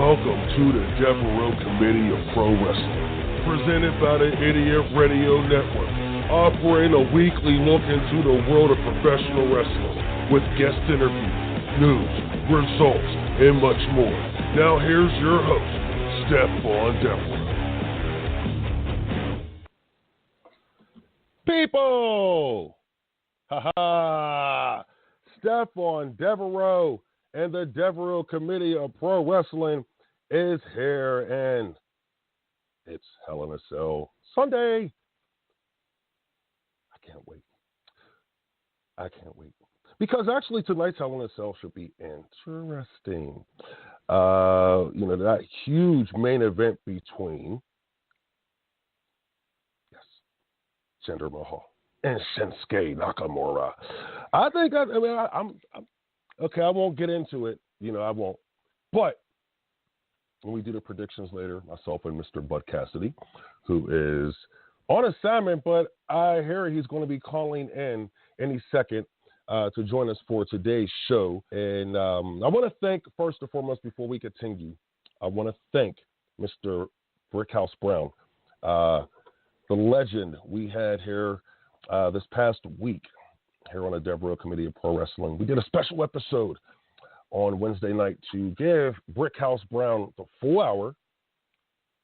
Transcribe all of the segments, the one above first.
Welcome to the Devereux Committee of Pro Wrestling, presented by the Idiot Radio Network, offering a weekly look into the world of professional wrestling with guest interviews, news, results, and much more. Now here's your host, Stephondevereux. People! Ha-ha! Stephondevereux and the Devereux Committee of Pro Wrestling is here, and it's Hell in a Cell Sunday. I can't wait. Because actually tonight's Hell in a Cell should be interesting. That huge main event between Jinder Mahal and Shinsuke Nakamura. I'm okay, I won't get into it. I won't. But when we do the predictions later, myself and Mr. Bud Cassidy, who is on assignment, but I hear he's going to be calling in any second to join us for today's show. And I want to thank, first and foremost, before we continue, I want to thank Mr. Brickhouse Brown, the legend we had here this past week here on the Devereux Committee of Pro Wrestling. We did a special episode on Wednesday night to give Brickhouse Brown the full hour.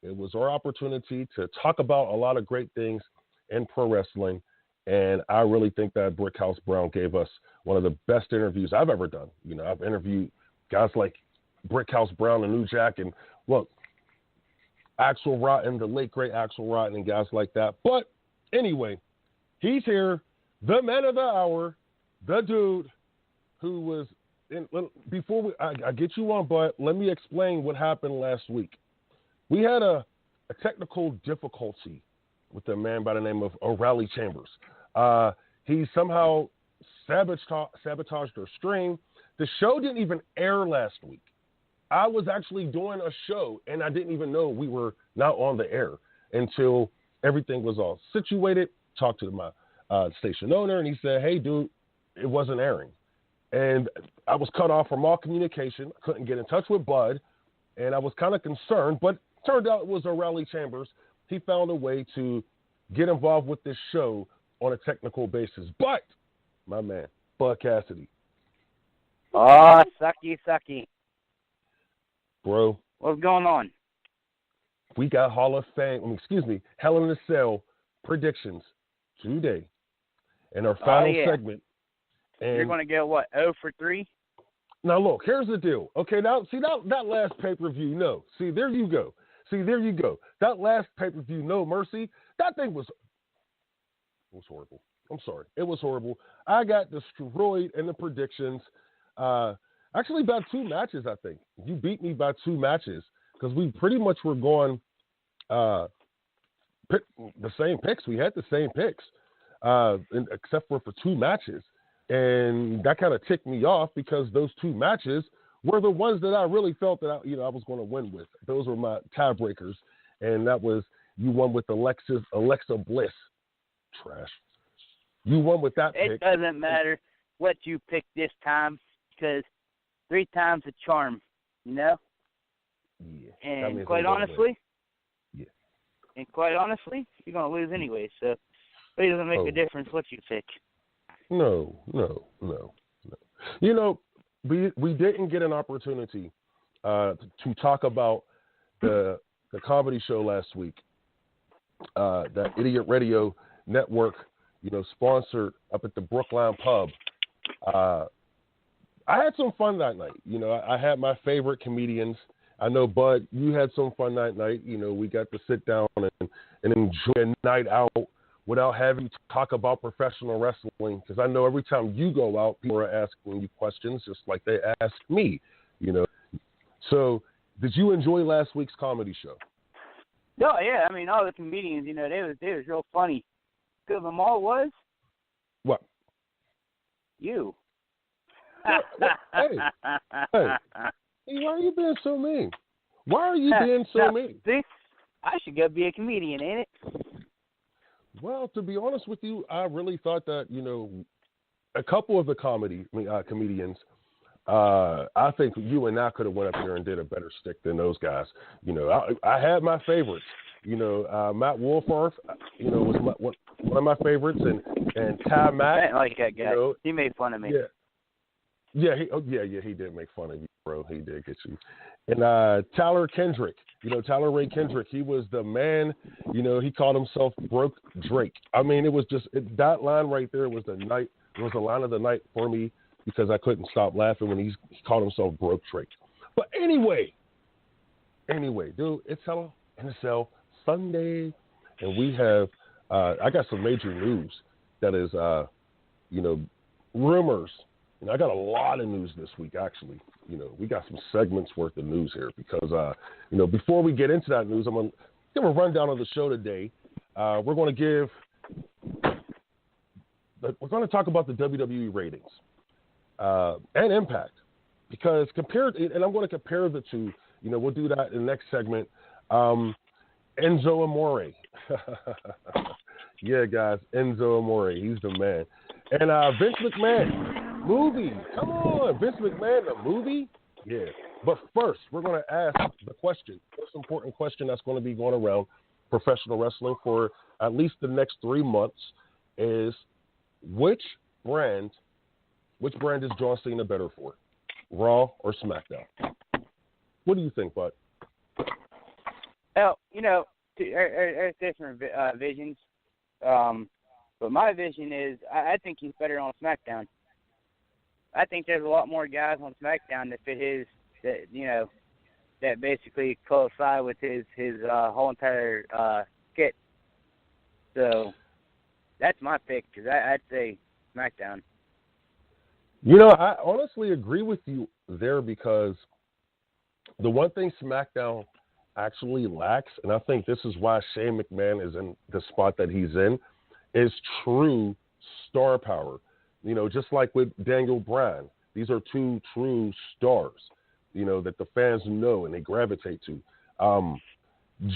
It was our opportunity to talk about a lot of great things in pro wrestling, and I really think that Brickhouse Brown gave us one of the best interviews I've ever done. I've interviewed guys like Brickhouse Brown and New Jack, and look, Axel Rotten, the late great Axel Rotten, and guys like that. But anyway, he's here, the man of the hour, the dude who was in. Before I get you on, but let me explain what happened last week. We had a technical difficulty with a man by the name of O'Reilly Chambers. He somehow sabotaged our stream. The show didn't even air last week. I was actually doing a show, and I didn't even know we were not on the air until everything was all situated. Talked to my station owner, and he said, "Hey, dude, it wasn't airing." And I was cut off from all communication. I couldn't get in touch with Bud, and I was kind of concerned, but turned out it was O'Reilly Chambers. He found a way to get involved with this show on a technical basis. But, my man, Bud Cassidy. Oh, sucky. Bro. What's going on? We got Hell in a Cell predictions today in our final segment. And you're going to go, what, 0 for 3? Now, look, here's the deal. Okay, now, see, that last pay-per-view, no. See, there you go. That last pay-per-view, No Mercy, that thing was horrible. I'm sorry. It was horrible. I got destroyed in the predictions. Actually, about 2 matches, I think. You beat me by 2 matches because we pretty much were going the same picks. We had the same picks, except for 2 matches. And that kind of ticked me off because those 2 matches were the ones that I really felt that I was going to win with. Those were my tiebreakers, and that was you won with Alexa Bliss. Trash. You won with that pick. It doesn't matter what you picked this time because 3 times a charm, Yeah. And quite honestly, you're going to lose anyway. So it doesn't make a difference what you pick. No. We didn't get an opportunity to talk about the comedy show last week. That Idiot Radio Network, sponsored up at the Brookline Pub. I had some fun that night. I had my favorite comedians. I know, Bud, you had some fun that night. We got to sit down and enjoy a night out without having to talk about professional wrestling, because I know every time you go out, people are asking you questions just like they ask me, So, did you enjoy last week's comedy show? Oh, yeah. I mean, all the comedians, they was real funny. Good of them all was? What? You. Hey, why are you being so mean? See, I should go be a comedian, ain't it? Well, to be honest with you, I really thought that, a couple of the comedians I think you and I could have went up there and did a better stick than those guys. You know, I had my favorites. You know, Matt Wolfarth, you know, was one of my favorites, and Ty Mack. I didn't like that guy. You know, he made fun of me. He did make fun of you, bro. He did get you. And Tyler Kendrick, you know, Tyler Ray Kendrick, he was the man. You know, he called himself Broke Drake. I mean, it was just that line right there was the line of the night for me because I couldn't stop laughing when he called himself Broke Drake. But anyway, dude, it's Hell in a Cell Sunday, and we have I got some major news that is, you know, rumors. You know, I got a lot of news this week, actually. You know, we got some segments worth of news here because, you know, before we get into that news, I'm going to give a rundown of the show today. We're going to talk about the WWE ratings and Impact because and I'm going to compare the two. You know, we'll do that in the next segment. Enzo Amore. Yeah, guys, Enzo Amore. He's the man. And Vince McMahon. Movie. Come on, Vince McMahon, the movie? Yeah. But first, we're going to ask the question, most important question that's going to be going around professional wrestling for at least the next 3 months is which brand is John Cena better for? Raw or SmackDown? What do you think, bud? Well, you know, there's different visions. But my vision is I think he's better on SmackDown. I think there's a lot more guys on SmackDown that fit that basically coincide with his whole entire kit. So that's my pick because I'd say SmackDown. You know, I honestly agree with you there because the one thing SmackDown actually lacks, and I think this is why Shane McMahon is in the spot that he's in, is true star power. You know, just like with Daniel Bryan, these are two true stars, you know, that the fans know and they gravitate to.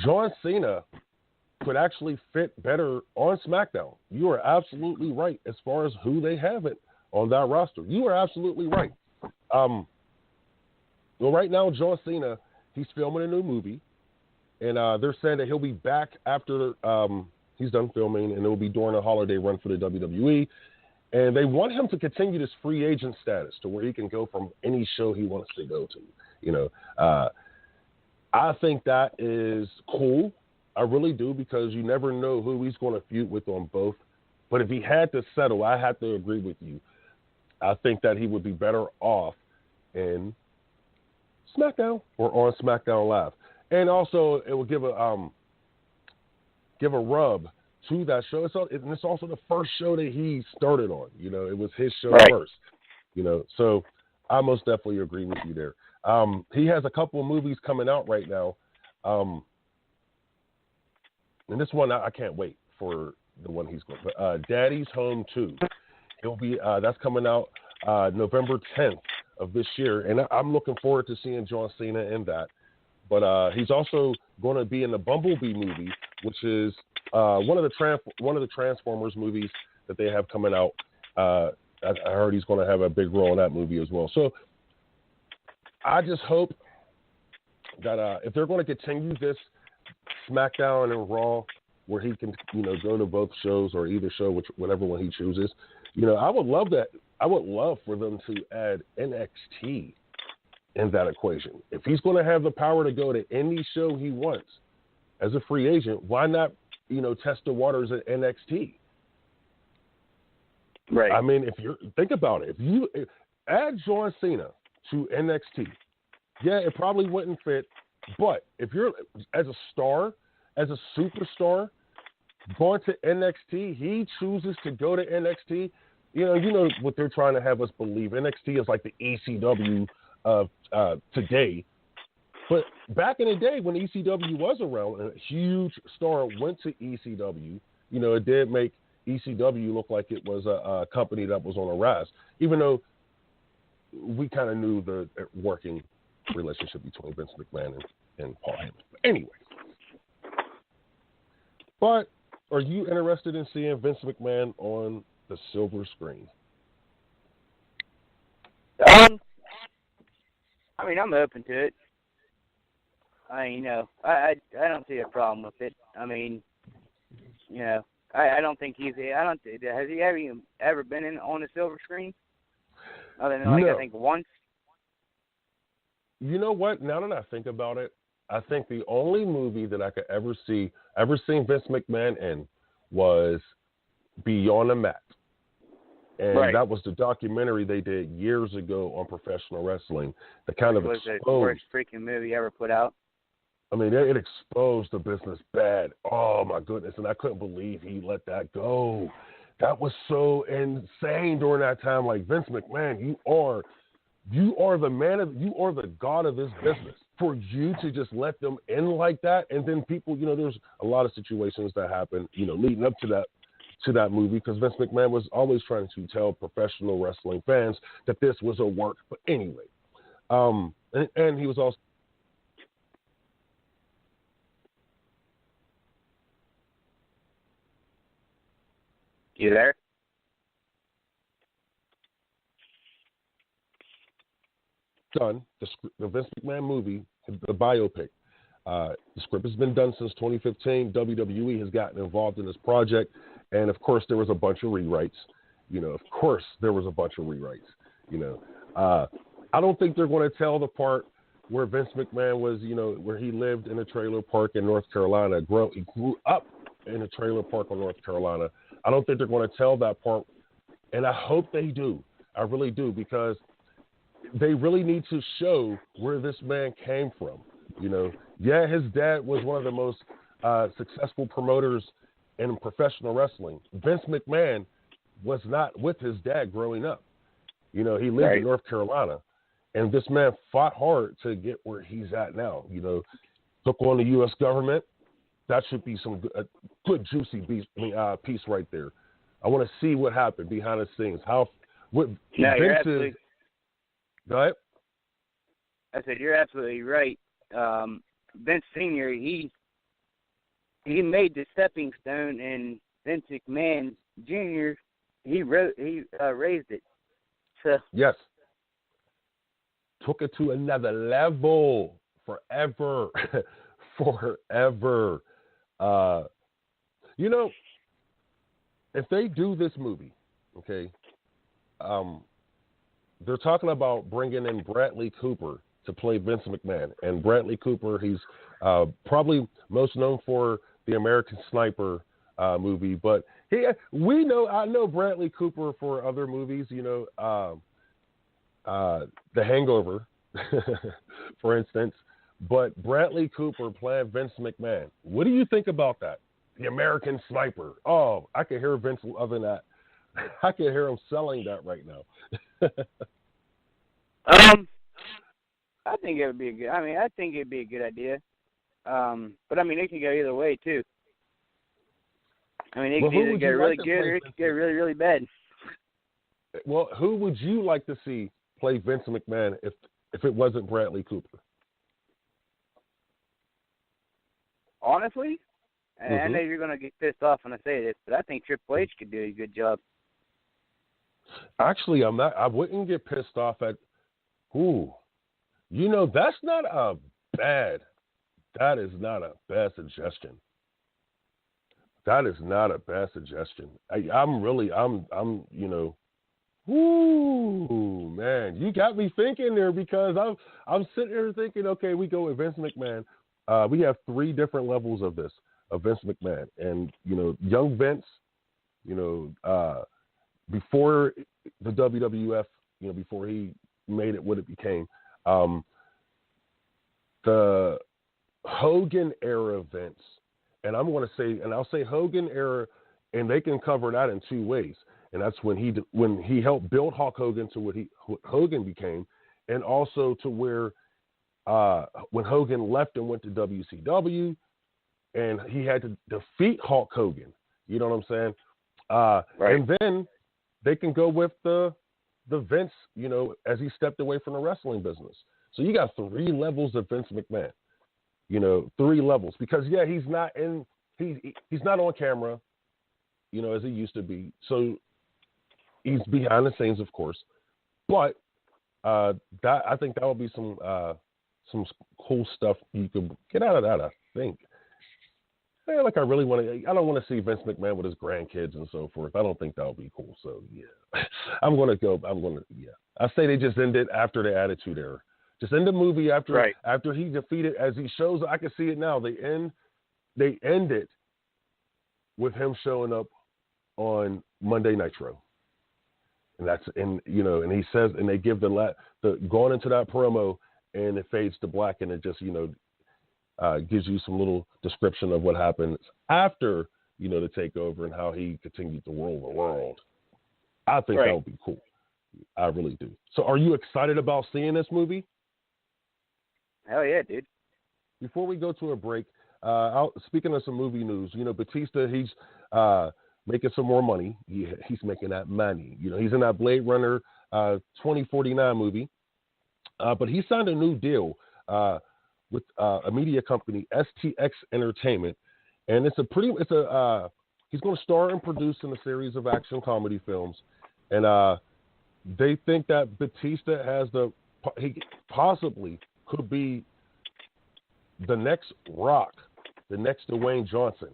John Cena could actually fit better on SmackDown. You are absolutely right as far as who they have it on that roster. You are absolutely right. Well, right now, John Cena, he's filming a new movie, and they're saying that he'll be back after he's done filming, and it will be during a holiday run for the WWE. And they want him to continue this free agent status to where he can go from any show he wants to go to. You know, I think that is cool. I really do because you never know who he's going to feud with on both. But if he had to settle, I have to agree with you. I think that he would be better off in SmackDown or on SmackDown Live. And also, it will give a rub to that show. It's also the first show that he started on. You know, it was his show first. You know, so I most definitely agree with you there. He has a couple of movies coming out right now. And this one, I can't wait for the one he's going. But Daddy's Home 2. It'll be that's coming out November 10th of this year, and I'm looking forward to seeing John Cena in that. But he's also going to be in the Bumblebee movie, which is one of the Transformers movies that they have coming out. I heard he's going to have a big role in that movie as well. So I just hope that if they're going to continue this SmackDown and Raw, where he can, you know, go to both shows or either show, whatever one he chooses, you know, I would love that. I would love for them to add NXT in that equation. If he's going to have the power to go to any show he wants as a free agent, why not, you know, test the waters at NXT? Right. I mean, think about it. If you add John Cena to NXT, yeah, it probably wouldn't fit. But if you're as a star, as a superstar, going to NXT, he chooses to go to NXT. You know what they're trying to have us believe. NXT is like the ECW of today. But back in the day when ECW was around, a huge star went to ECW. You know, it did make ECW look like it was a company that was on a rise, even though we kind of knew the working relationship between Vince McMahon and Paul Heyman. Anyway, but are you interested in seeing Vince McMahon on the silver screen? I mean, I'm open to it. I don't see a problem with it. I mean, I don't think has he ever been on a silver screen? Other than No. I think once. You know what? Now that I think about it, I think the only movie that I could ever seen Vince McMahon in was Beyond the Mat. And right. That was the documentary they did years ago on professional wrestling that kind of exposed. It was the worst freaking movie ever put out. I mean, it exposed the business bad. Oh, my goodness. And I couldn't believe he let that go. That was so insane during that time. Like, Vince McMahon, you are the god of this business. For you to just let them in like that, and then people, there's a lot of situations that happen, leading up to that movie, because Vince McMahon was always trying to tell professional wrestling fans that this was a work. But anyway, and he was also. You there? Done the Vince McMahon movie, the biopic. The script has been done since 2015. WWE has gotten involved in this project, and of course there was a bunch of rewrites. I don't think they're going to tell the part where Vince McMahon was, where he lived in a trailer park in North Carolina. He grew up in a trailer park in North Carolina. I don't think they're going to tell that part, and I hope they do. I really do, because they really need to show where this man came from. His dad was one of the most successful promoters in professional wrestling. Vince McMahon was not with his dad growing up. He lived in North Carolina, and this man fought hard to get where he's at now. Took on the U.S. government. That should be some good juicy piece right there. I want to see what happened behind the scenes. You're absolutely. Go ahead. I said you're absolutely right. Vince Senior, he made the stepping stone, and Vince McMahon Jr. he raised it. So yes, took it to another level. Forever. If they do this movie, okay, they're talking about bringing in Bradley Cooper to play Vince McMahon. And Bradley Cooper, he's probably most known for the American Sniper movie. But I know Bradley Cooper for other movies, The Hangover, for instance. But Bradley Cooper playing Vince McMahon. What do you think about that? The American Sniper. Oh, I can hear Vince other than that. I can hear him selling that right now. I think it would be I think it'd be a good idea. But it can go either way too. It could either get really good or it could get really, really bad. Well, who would you like to see play Vince McMahon if it wasn't Bradley Cooper? Honestly, I know you're going to get pissed off when I say this, but I think Triple H could do a good job. Actually, I'm not. I wouldn't get pissed off at. That's not a bad. That is not a bad suggestion. That is not a bad suggestion. Man, you got me thinking there, because I'm sitting here thinking, okay, we go with Vince McMahon. We have 3 different levels of this, of Vince McMahon. And, young Vince, before the WWF, before he made it what it became, the Hogan era Vince, and I'll say Hogan era, and they can cover that in 2 ways. And that's when he helped build Hulk Hogan to what Hogan became, and also to where when Hogan left and went to WCW, and he had to defeat Hulk Hogan. You know what I'm saying? Right. And then they can go with the Vince, as he stepped away from the wrestling business. So you got 3 levels of Vince McMahon. 3 levels, because he's not on camera, as he used to be. So he's behind the scenes, of course, but That I think that would be some cool stuff you could get out of that. I think. Yeah, like I really want to. I don't want to see Vince McMahon with his grandkids and so forth. I don't think that would be cool. So yeah, I'm gonna go. Yeah. I say they just end it after the Attitude Era. Just end the movie after he defeated. As he shows, I can see it now. They end it with him showing up on Monday Nitro. And and he says, and they give the going into that promo, and it fades to black, and it just, gives you some little description of what happens after, the takeover and how he continued to rule the world. I think that would be cool. I really do. So are you excited about seeing this movie? Hell yeah, dude. Before we go to a break, speaking of some movie news, Batista, he's making some more money. He's making that money. He's in that Blade Runner 2049 movie. But he signed a new deal with a media company, STX Entertainment. And he's going to star and produce in a series of action comedy films. And they think that Batista he possibly could be the next Rock, the next Dwayne Johnson.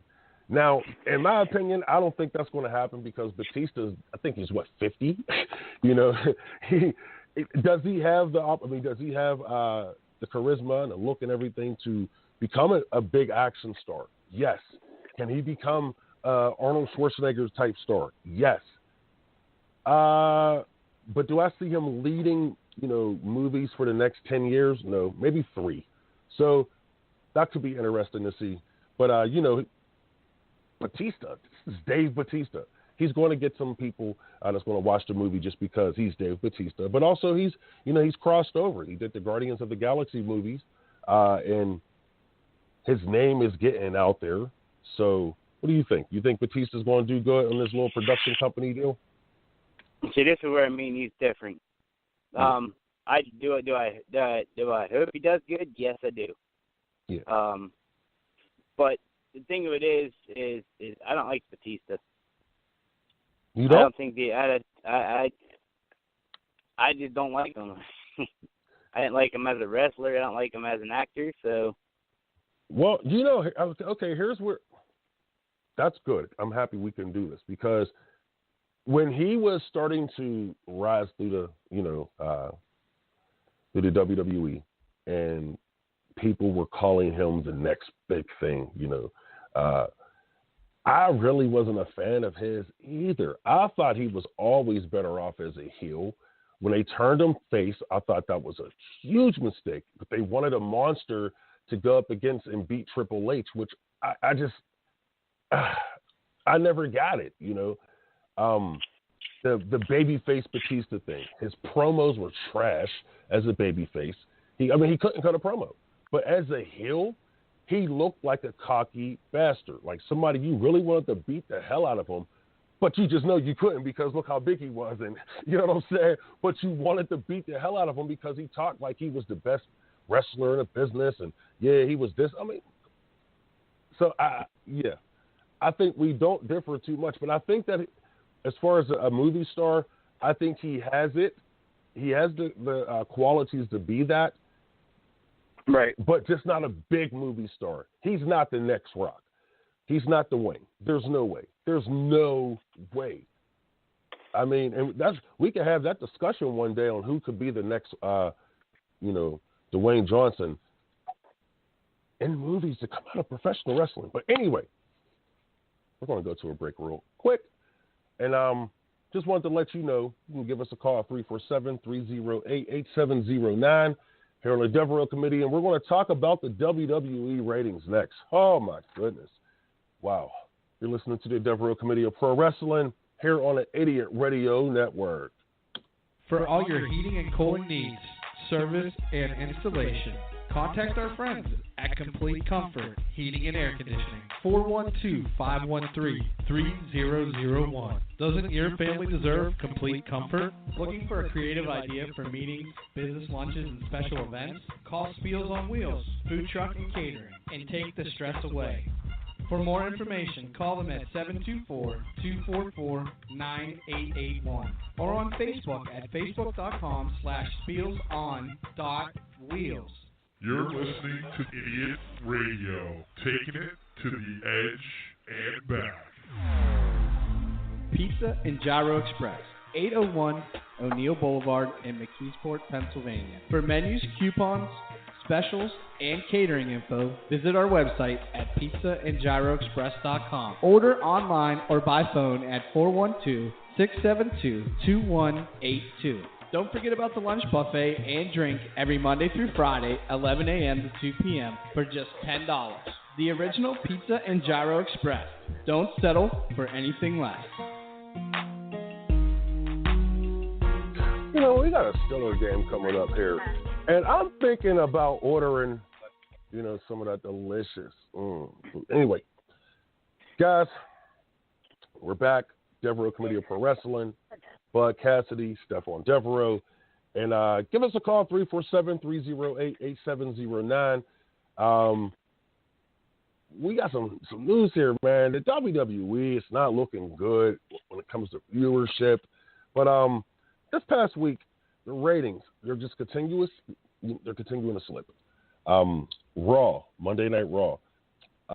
Now, in my opinion, I don't think that's going to happen because Batista, I think he's 50. Does he have the charisma and the look and everything to become a big action star? Yes. Can he become Arnold Schwarzenegger type star? Yes. But do I see him leading, movies for the next 10 years? No, maybe 3. So that could be interesting to see. But, Batista, this is Dave Batista. He's going to get some people that's going to watch the movie just because he's Dave Batista. But also he's crossed over. He did the Guardians of the Galaxy movies, and his name is getting out there. So what do you think? You think Batista's going to do good on this little production company deal? See, this is where I mean he's different. Do I hope he does good? Yes, I do. Yeah. But the thing of it is I don't like Batista. You don't? I don't think I just don't like him. I didn't like him as a wrestler. I don't like him as an actor. So. Well, okay. Here's where. That's good. I'm happy we can do this because when he was starting to rise through the WWE, and people were calling him the next big thing, I really wasn't a fan of his either. I thought he was always better off as a heel. When they turned him face, I thought that was a huge mistake. But they wanted a monster to go up against and beat Triple H, which I just I never got it. The babyface Batista thing. His promos were trash as a babyface. He couldn't cut a promo. But as a heel, he looked like a cocky bastard, like somebody you really wanted to beat the hell out of him, but you just know you couldn't because look how big he was, and you know what I'm saying? But you wanted to beat the hell out of him because he talked like he was the best wrestler in the business, and he was this. I think we don't differ too much, but I think that as far as a movie star, I think he has it. He has the qualities to be that. Right. But just not a big movie star. He's not the next Rock. He's not Dwayne. There's no way. There's no way. I mean, and we can have that discussion one day on who could be the next, Dwayne Johnson in movies to come out of professional wrestling. But anyway, we're going to go to a break real quick. And just wanted to let you know, you can give us a call at 347-308-8709. Here on the Devereux Committee, and we're going to talk about the WWE ratings next. Oh, my goodness. Wow. You're listening to the Devereux Committee of Pro Wrestling here on the Idiot Radio Network. For all your heating and cooling needs, service, and installation, contact our friends at Complete Comfort Heating and Air Conditioning, 412-513-3001. Doesn't your family deserve complete comfort? Looking for a creative idea for meetings, business lunches, and special events? Call Spiels on Wheels, Food Truck and Catering, and take the stress away. For more information, call them at 724-244-9881 or on Facebook at facebook.com/spielson.wheels. You're listening to Idiot Radio, taking it to the edge and back. Pizza and Gyro Express, 801 O'Neill Boulevard in McKeesport, Pennsylvania. For menus, coupons, specials, and catering info, visit our website at pizzaandgyroexpress.com. Order online or by phone at 412-672-2182. Don't forget about the lunch buffet and drink every Monday through Friday, 11 a.m. to 2 p.m. for just $10. The original Pizza and Gyro Express. Don't settle for anything less. You know, we got a Steelers game coming up here. And I'm thinking about ordering, you know, some of that delicious. Anyway, guys, we're back. Devereux Committee of Pro Wrestling, Bud Cassidy, Stephondevereux. And give us a call, 347-308-8709. We got some news here, man. The WWE, it's not looking good when it comes to viewership. But this past week, the ratings, they're just continuing to slip. Raw, Monday Night Raw.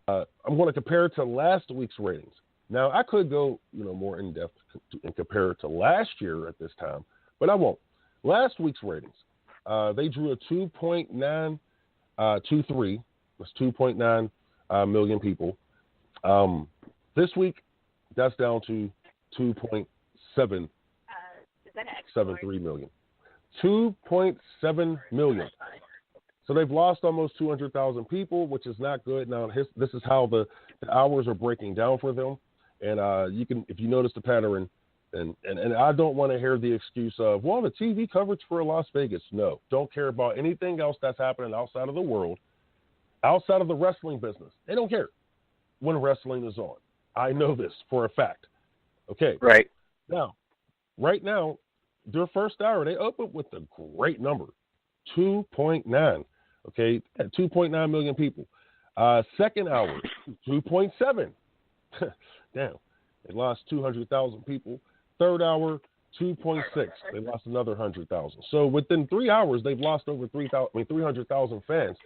I'm going to compare it to last week's ratings. Now, I could go, you know, more in depth and compare it to last year at this time, but I won't. Last week's ratings, they drew a 2.923. That's 2.9 million people. This week, that's down to 2.773 million. 2.7 million. So they've lost almost 200,000 people, which is not good. Now, this is how the hours are breaking down for them. And you can, if you notice the pattern, and I don't want to hear the excuse of, well, the TV coverage for Las Vegas. No, don't care about anything else that's happening outside of the world, outside of the wrestling business. They don't care when wrestling is on. I know this for a fact. Okay. Right. Right now, their first hour, they opened with a great number, 2.9. Okay, at 2.9 million people. Second hour, 2.7. Damn, they lost 200,000 people. Third hour, 2.6. They lost another 100,000. So within 3 hours, they've lost over 300,000 fans,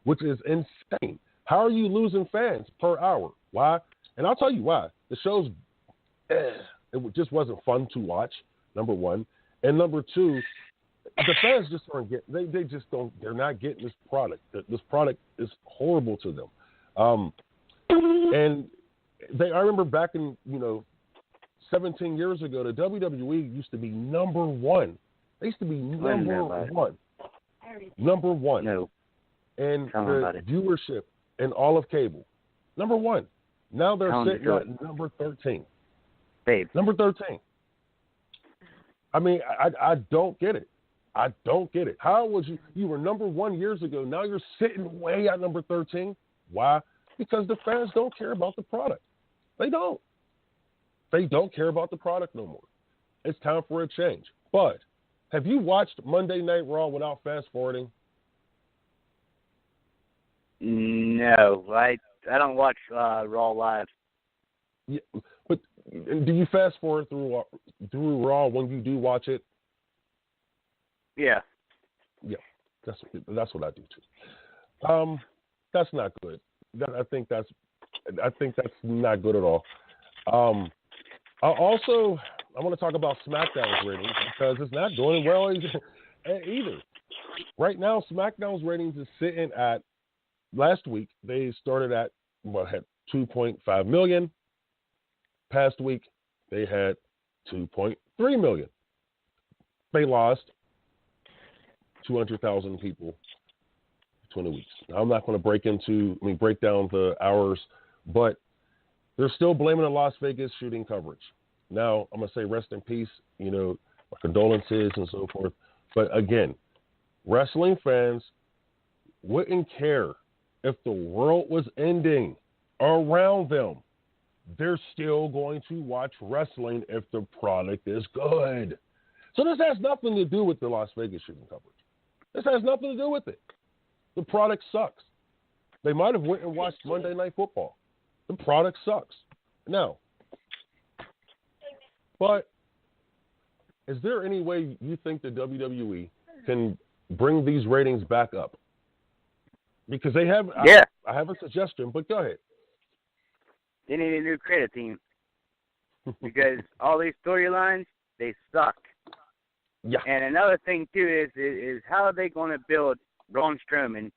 which is insane. How are you losing fans per hour? Why? And I'll tell you why. The show's, it just wasn't fun to watch, number one. And number two, the fans just aren't getting, they just don't, they're not getting this product. This product is horrible to them. And I remember back in, 17 years ago, the WWE used to be number one. They used to be number one. Number one. No. And the viewership in all of cable. Number one. Now they're sitting at number 13. Babe. Number 13. I mean, I don't get it. I don't get it. How was you were number one years ago. Now you're sitting way at number 13. Why? Because the fans don't care about the product. They don't. They don't care about the product no more. It's time for a change. But have you watched Monday Night Raw without fast forwarding? No, I don't watch Raw live. Yeah, but do you fast forward through Raw when you do watch it? Yeah. Yeah, that's what I do too. That's not good. I think that's not good at all. I want to talk about SmackDown's ratings because it's not doing well either. Right now, SmackDown's ratings is sitting at, last week, they started at, had 2.5 million. Past week, they had 2.3 million. They lost 200,000 people between the weeks. Now, I'm not going to break down the hours, but they're still blaming the Las Vegas shooting coverage. Now, I'm going to say rest in peace, my condolences and so forth. But again, wrestling fans wouldn't care if the world was ending around them. They're still going to watch wrestling if the product is good. So this has nothing to do with the Las Vegas shooting coverage. This has nothing to do with it. The product sucks. They might have went and watched Monday Night Football. The product sucks. No. But is there any way you think the WWE can bring these ratings back up? Because they have, yeah. I have a suggestion, but go ahead. They need a new credit team because all these storylines, they suck. Yeah. And another thing too is how are they going to build Braun Strowman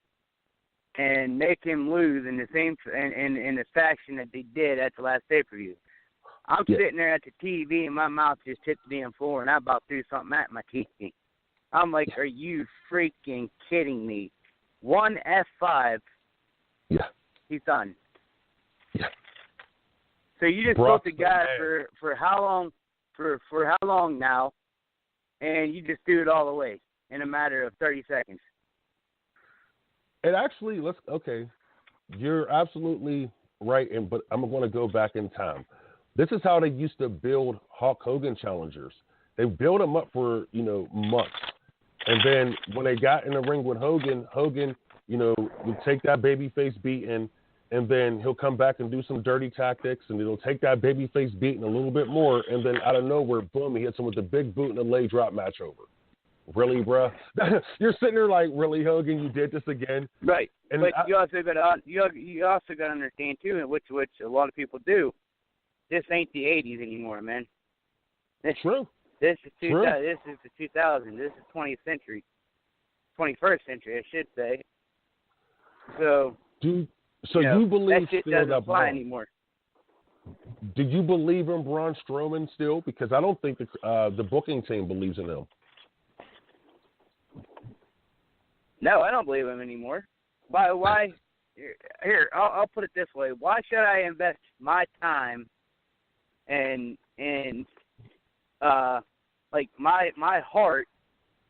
and make him lose in the same in the fashion that they did at the last pay-per-view? I'm sitting there at the TV and my mouth just hit the damn floor and I about threw something at my TV. I'm like, are you freaking kidding me? One F5. Yeah. He's done. Yeah. So you just built the guy for how long? For how long now? And you just threw it all away in a matter of 30 seconds. And actually, you're absolutely right. But I'm going to go back in time. This is how they used to build Hulk Hogan challengers. They build them up for months. And then when they got in the ring with Hogan, would take that babyface beating, and then he'll come back and do some dirty tactics, and he'll take that babyface beating a little bit more, and then out of nowhere, boom, he hits him with the big boot and a leg drop match over. Really, bruh? You're sitting there like, really, Hogan, you did this again? Right. And but you also got to understand too, and which a lot of people do. This ain't the '80s anymore, man. True. This is the 2000s. This is 20th century, 21st century, I should say. So, you believe that shit still doesn't that apply Braun? anymore? Do you believe in Braun Strowman still? Because I don't think the booking team believes in him. No, I don't believe him anymore. Why? Here, I'll put it this way. Why should I invest my time and like my heart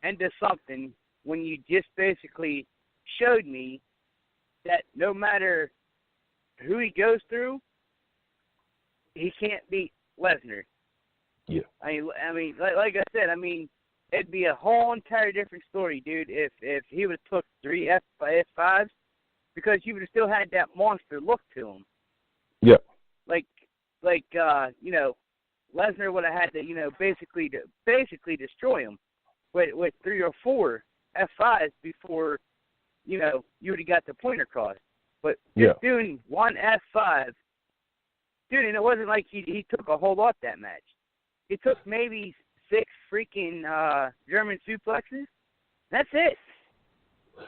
into something when you just basically showed me that no matter who he goes through, he can't beat Lesnar. Yeah. I mean, like I said, it'd be a whole entire different story, dude, if he would have took 3 F5s, because you would have still had that monster look to him. Yeah. Like Lesnar would have had to, basically destroy him with 3 or 4 F5s before, you would have got the point across. But just doing 1 F5, dude, and it wasn't like he took a whole lot that match. He took maybe 6 freaking German suplexes. That's it.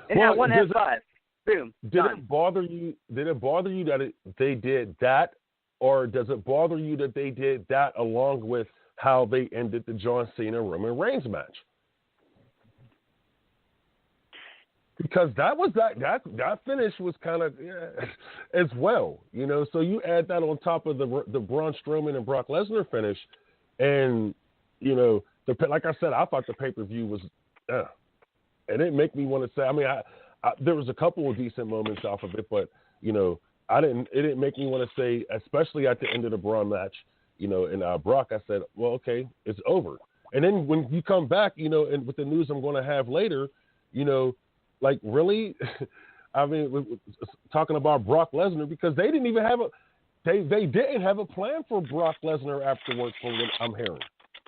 And that 1 F5. Boom. Did it bother you? Did it bother you that they did that, or does it bother you that they did that along with how they ended the John Cena Roman Reigns match? Because that finish was kind of as well, So you add that on top of the Braun Strowman and Brock Lesnar finish, and like I said, I thought the pay-per-view was, it didn't make me want to say. There was a couple of decent moments off of it, but it didn't make me want to say, especially at the end of the Braun match, and Brock, I said, well, okay, it's over. And then when you come back, and with the news I'm going to have later, like really, talking about Brock Lesnar, because they didn't even have they didn't have a plan for Brock Lesnar afterwards, from what I'm hearing.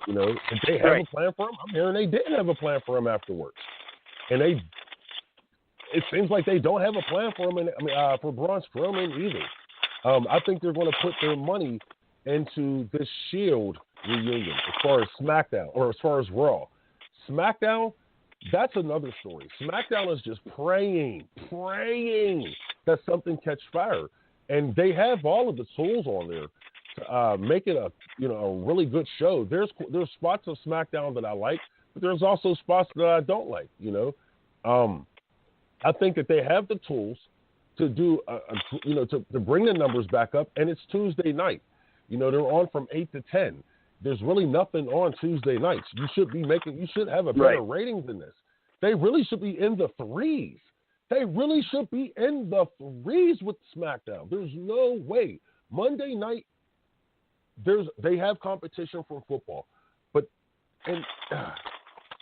Did they have a plan for him? I'm hearing they didn't have a plan for him afterwards, and it seems like they don't have a plan for him, for Braun Strowman either. I think they're going to put their money into this Shield reunion as far as SmackDown, or as far as Raw. SmackDown, that's another story. SmackDown is just praying that something catch fire, and they have all of the tools on there to make it a really good show. There's spots of SmackDown that I like, but there's also spots that I don't like. I think that they have the tools to do, to bring the numbers back up, and it's Tuesday night. They're on from 8 to 10. There's really nothing on Tuesday nights. You should have a better rating than this. They really should be in the 3s. They really should be in the 3s with SmackDown. There's no way. Monday night, they have competition from football. But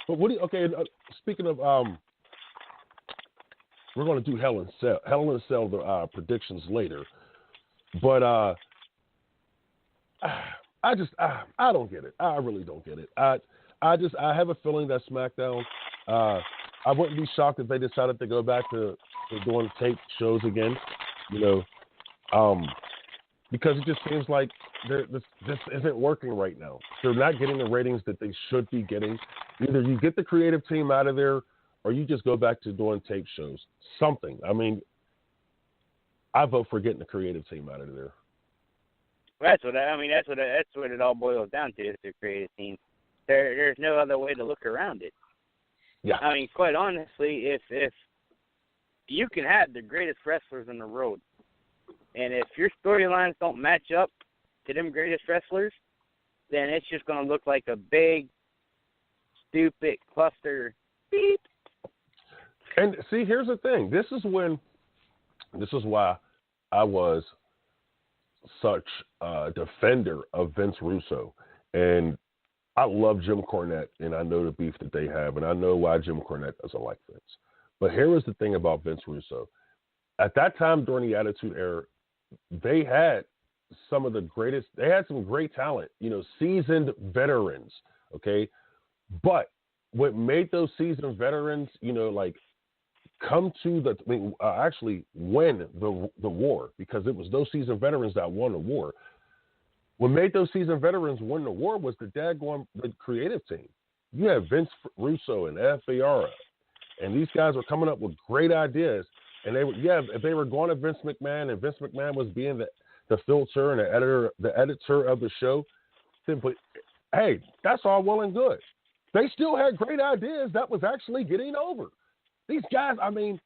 what do you, speaking of, we're going to do Hell in Cell the predictions later. But I don't get it. I really don't get it. I have a feeling that SmackDown. I wouldn't be shocked if they decided to go back to doing tape shows again. Because it just seems like this isn't working right now. They're not getting the ratings that they should be getting. Either you get the creative team out of there, or you just go back to doing tape shows. Something. I mean, I vote for getting the creative team out of there. That's what it all boils down to, is the creative team. There's no other way to look around it. Yeah. I mean, quite honestly, if you can have the greatest wrestlers in the world, and if your storylines don't match up to them greatest wrestlers, then it's just going to look like a big, stupid cluster. Beep. And see, here's the thing. This is why I was such a defender of Vince Russo. And I love Jim Cornette, and I know the beef that they have, and I know why Jim Cornette doesn't like Vince. But here is the thing about Vince Russo. At that time during the Attitude Era, they had some great talent, seasoned veterans, okay? But what made those seasoned veterans, come to actually win the war, because it was those seasoned veterans that won the war. What made those seasoned veterans win the war was the creative team. You have Vince Russo and FAR, and these guys were coming up with great ideas. And if they were going to Vince McMahon, and Vince McMahon was being the filter and the editor of the show, then, but hey, that's all well and good. They still had great ideas that was actually getting over. These guys, I mean,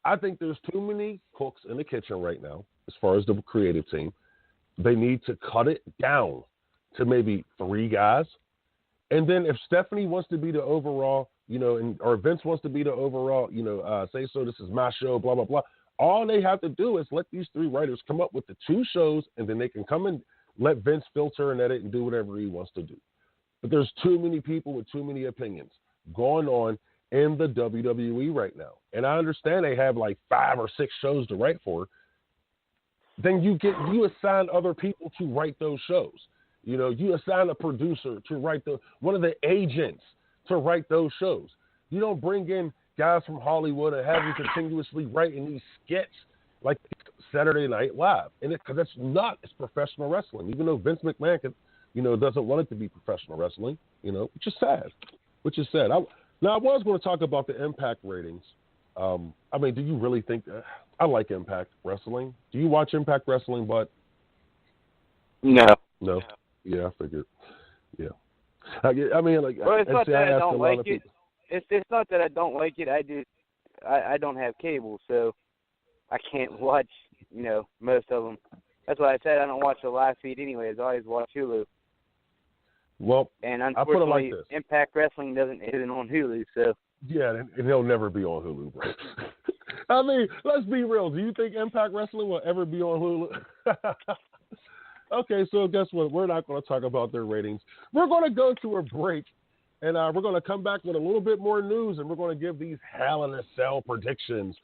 I think there's too many cooks in the kitchen right now as far as the creative team. They need to cut it down to maybe 3 guys. And then if Stephanie wants to be the overall, or Vince wants to be the overall, say, so this is my show, blah, blah, blah. All they have to do is let these 3 writers come up with the 2 shows, and then they can come and let Vince filter and edit and do whatever he wants to do. But there's too many people with too many opinions going on in the WWE right now. And I understand they have like 5 or 6 shows to write for. Then you assign other people to write those shows. You assign a producer to write one of the agents to write those shows. You don't bring in guys from Hollywood and have them continuously writing these skits like Saturday Night Live. And because it's professional wrestling. Even though Vince McMahon doesn't want it to be professional wrestling, which is sad. Now, I was going to talk about the Impact ratings. I mean, do you really think I like Impact Wrestling? Do you watch Impact Wrestling, Bud? No. No? Yeah, I figured. Yeah. I mean, like, well, it's not that I don't like it. It's not that I don't like it. I don't have cable, so I can't watch, most of them. That's why I said I don't watch the live feed anyways. I always watch Hulu. Well, and I put it like unfortunately, this. Impact Wrestling isn't on Hulu, so. Yeah, and he'll never be on Hulu, bro. I mean, let's be real. Do you think Impact Wrestling will ever be on Hulu? Okay, so guess what? We're not going to talk about their ratings. We're going to go to a break, and we're going to come back with a little bit more news, and we're going to give these Hell in a Cell predictions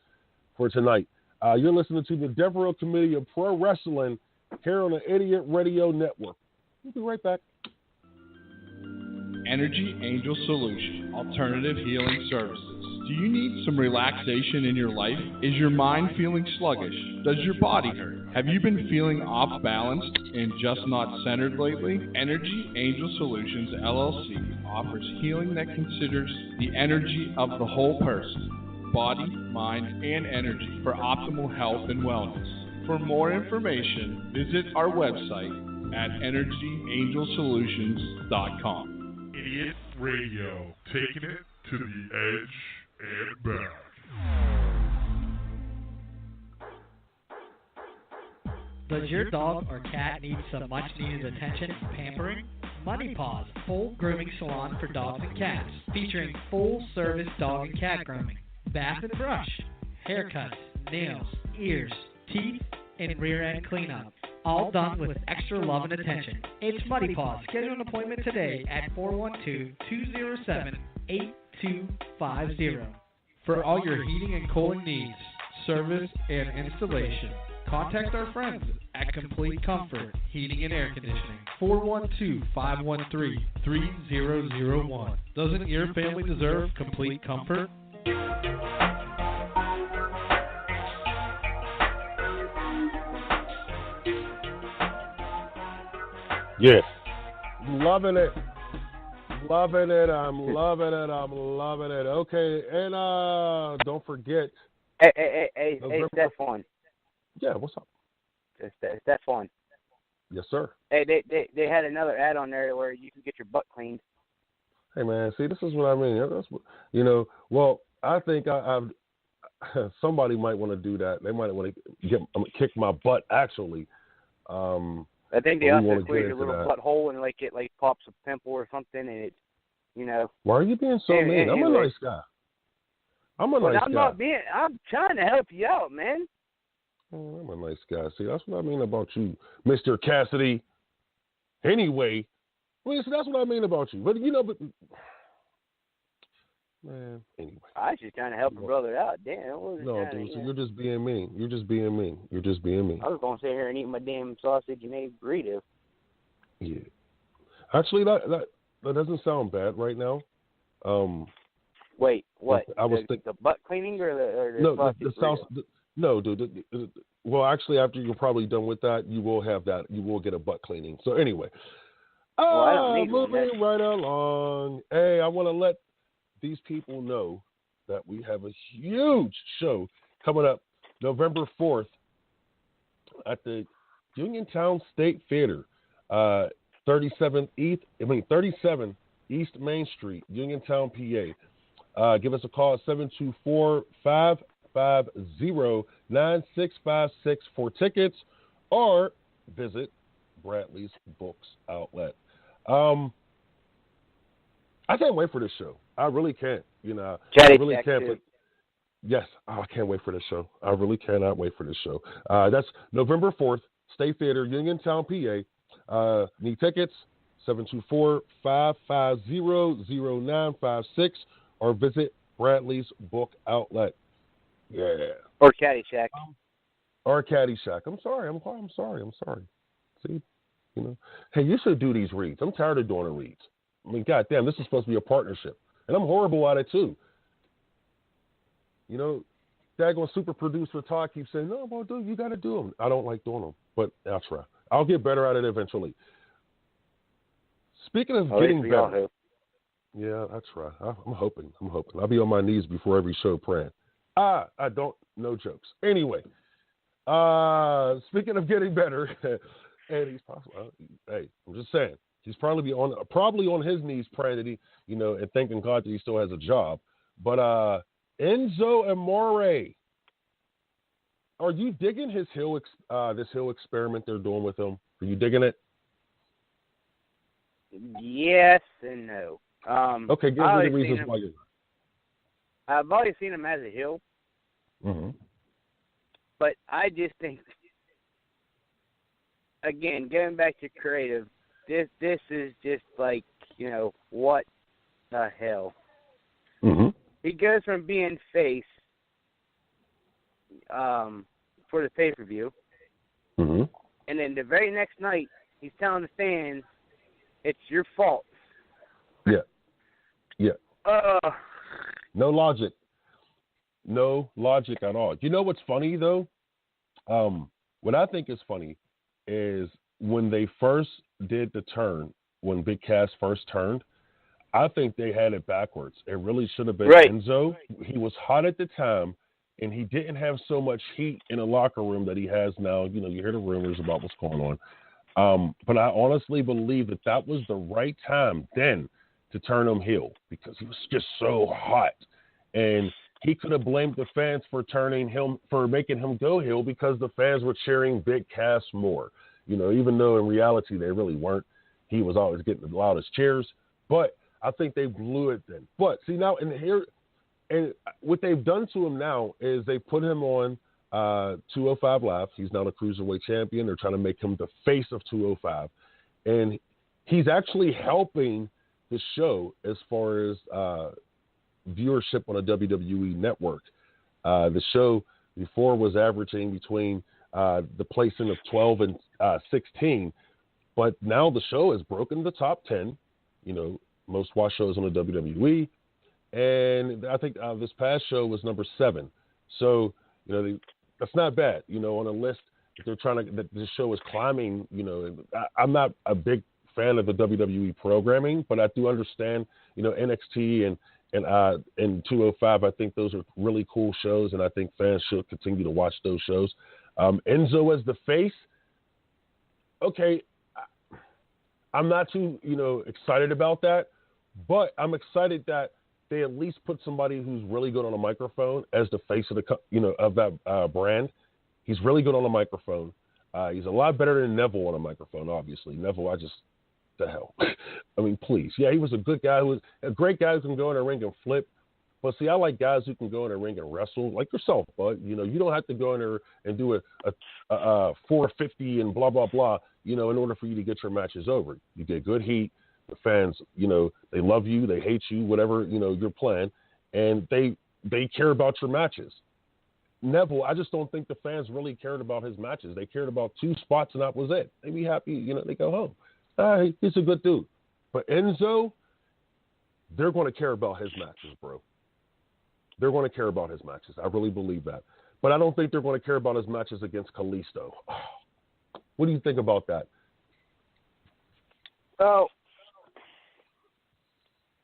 for tonight. You're listening to the Devereux Committee of Pro Wrestling here on the Idiot Radio Network. We'll be right back. Energy Angel Solution, Alternative Healing Services. Do you need some relaxation in your life? Is your mind feeling sluggish? Does your body hurt? Have you been feeling off balance and just not centered lately? Energy Angel Solutions LLC offers healing that considers the energy of the whole person, body, mind, and energy for optimal health and wellness. For more information, visit our website at energyangelsolutions.com. Idiot Radio, taking it to the edge and back. Does your dog or cat need some much-needed attention and pampering? Money Paws, full grooming salon for dogs and cats, featuring full-service dog and cat grooming, bath and brush, haircuts, nails, ears, teeth, and rear-end cleanup. All done with extra love and attention. It's Muddy Paws. Schedule an appointment today at 412-207-8250. For all your heating and cooling needs, service, and installation, Contact our friends at Complete Comfort Heating and Air Conditioning, 412-513-3001. Doesn't your family deserve complete comfort? Yeah. Loving it. Loving it. I'm loving it. I'm loving it. Okay. And don't forget. Hey, Stephon. Yeah, what's up? Stephon. Yes, sir. Hey, they had another ad on there where you can get your butt cleaned. Hey, man, see, this is what I mean. That's what, well, I think I've somebody might want to do that. They might want to kick my butt, actually. I think they also squeeze your little butthole and it pops a pimple or something, and it, Why are you being so mean? I'm a nice guy. I'm trying to help you out, man. Oh, I'm a nice guy. See, that's what I mean about you, Mr. Cassidy. Anyway, see, that's what I mean about you. But man, anyway. I was just trying to help a brother out. Damn. No, dude, so you're just being mean. You're just being mean. You're just being mean. I was going to sit here and eat my damn sausage and egg burrito. Yeah. Actually, that doesn't sound bad right now. Wait, what? I was thinking the butt cleaning or the sausage? No, dude. Well, actually, after you're probably done with that, you will have that. You will get a butt cleaning. So anyway, I don't need moving right along. Hey, I want to let these people know that we have a huge show coming up November 4th at the Uniontown State Theater, 37 East East Main Street, Uniontown, PA. Give us a call at 724-550-9656 for tickets, or visit Bradley's Books Outlet. I can't wait for this show. I really can't. I really can't. But yes, I can't wait for this show. I really cannot wait for this show. That's November 4th, State Theater, Uniontown, PA. Need tickets? 724-550-0956, or visit Bradley's Book Outlet. Yeah. Or Caddyshack. Or Caddyshack. I'm sorry. See, hey, you should do these reads. I'm tired of doing the reads. I mean, goddamn, this is supposed to be a partnership, and I'm horrible at it too. Daggone super producer Todd keeps saying, "No, well, dude, you got to do them." I don't like doing them, but I'll try. I'll get better at it eventually. Speaking of getting better, yeah, that's right. I'm hoping. I'll be on my knees before every show praying. I don't. No jokes. Anyway, speaking of getting better, and he's possible. Hey, I'm just saying, he's probably on his knees praying that he, and thanking God that he still has a job. But Enzo Amore, are you digging his heel experiment they're doing with him? Are you digging it? Yes and no. Okay, give me the reasons why you're. I've always seen him as a heel. Mm-hmm. But I just think, again, going back to creative, this is just like, what the hell? Mm-hmm. He goes from being face for the pay-per-view, mm-hmm. and then the very next night, he's telling the fans, it's your fault. Yeah. No logic. No logic at all. You know what's funny, though? What I think is funny is when they first did the turn, when Big Cass first turned, I think they had it backwards. It really should have been Enzo. He was hot at the time, and he didn't have so much heat in the locker room that he has now. You hear the rumors about what's going on. But I honestly believe that was the right time then to turn him heel, because he was just so hot. And he could have blamed the fans for making him go heel, because the fans were cheering Big Cass more. Even though in reality they really weren't. He was always getting the loudest cheers. But I think they blew it then. But see now, and what they've done to him now is they put him on 205 Live. He's now the Cruiserweight champion. They're trying to make him the face of 205. And he's actually helping the show as far as viewership on a WWE network. The show, Before was averaging between the placing of 12 and 16. But now the show has broken the top 10, most watched shows on the WWE. And I think this past show was number 7. So, that's not bad, on a list. If they're that this show is climbing, I'm not a big fan of the WWE programming, but I do understand, NXT and 205. I think those are really cool shows, and I think fans should continue to watch those shows. Enzo as the face, okay, I'm not too, excited about that, but I'm excited that they at least put somebody who's really good on a microphone as the face of of that brand. He's really good on a microphone. He's a lot better than Neville on a microphone, obviously. Neville, the hell. I mean, please. Yeah, he was a good guy. Who was a great guy who can go in a ring and flip. But see, I like guys who can go in a ring and wrestle, like yourself, bud. You don't have to go in there and do a 450 and blah, blah, blah, in order for you to get your matches over. You get good heat. The fans, they love you, they hate you, whatever, your plan, and they care about your matches. Neville, I just don't think the fans really cared about his matches. They cared about 2 spots, and that was it. They'd be happy, they go home. He's a good dude. But Enzo, they're going to care about his matches, bro. They're going to care about his matches. I really believe that. But I don't think they're going to care about his matches against Kalisto. Oh, what do you think about that? Well,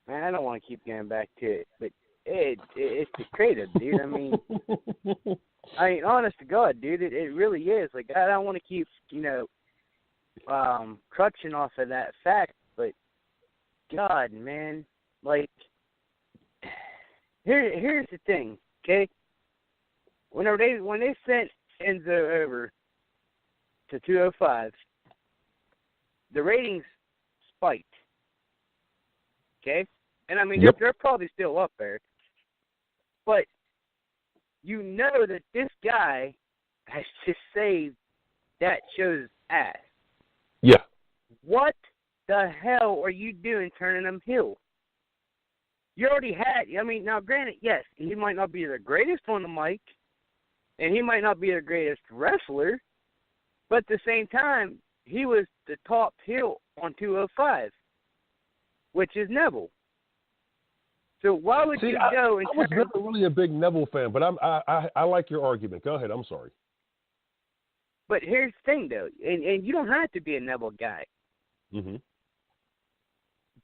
man, I don't want to keep going back to it, but it's the creative, dude. I mean, honest to God, dude, it really is. Like, I don't want to keep, crutching off of that fact, but God, man, like, here's the thing, okay? When they sent Enzo over to 205, the ratings spiked. Okay? And I mean, yep. they're probably still up there. But that this guy has just saved that show's ass. Yeah. What the hell are you doing turning him heel? You already had, now granted, yes, he might not be the greatest on the mic, and he might not be the greatest wrestler, but at the same time, he was the top heel on 205, which is Neville. So why would you go and I was never really a big Neville fan, but I like your argument. Go ahead. I'm sorry. But here's the thing, though, and you don't have to be a Neville guy. Mm-hmm.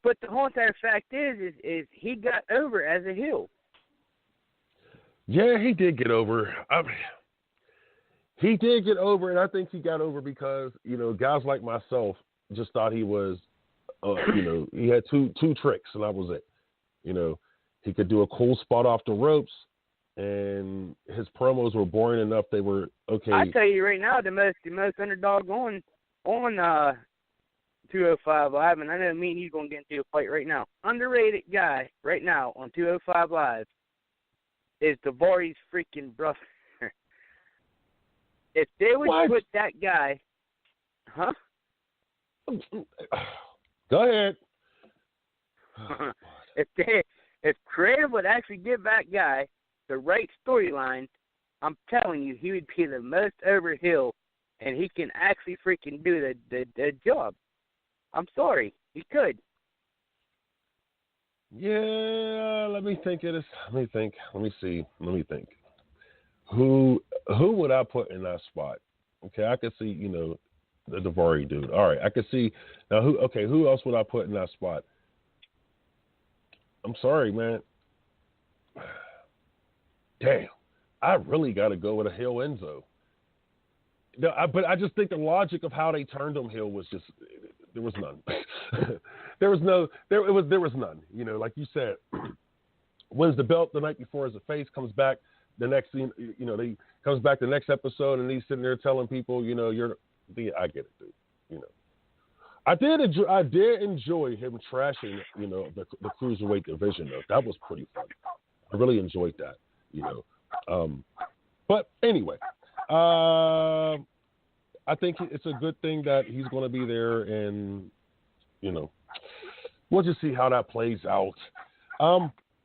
But the whole entire fact is he got over as a heel. Yeah, he did get over. He did get over, and I think he got over because, guys like myself just thought he was, he had two tricks, and that was it. He could do a cool spot off the ropes, and his promos were boring enough. They were okay. I tell you right now, the most underdog on 205 Live, and I know me and you're going to get into a fight right now. Underrated guy right now on 205 Live is Devereux' freaking brother. If they would put that guy, Go ahead. If creative would actually give that guy the right storyline, I'm telling you, he would be the most over heel, and he can actually freaking do the job. I'm sorry, he could. Yeah, let me think of this. Let me think. Let me see. Let me think. Who would I put in that spot? Okay, I could see, the Devereux dude. All right, I could see now. Who else would I put in that spot? I'm sorry, man. Damn, I really got to go with a heel Enzo. No, but I just think the logic of how they turned him heel was just there was none. there was none. Like you said, wins the belt the night before as a face, comes back the next scene. He comes back the next episode, and he's sitting there telling people, I get it, dude. I did enjoy him trashing, the cruiserweight division, though. That was pretty fun. I really enjoyed that, But anyway, I think it's a good thing that he's going to be there, and we'll just see how that plays out.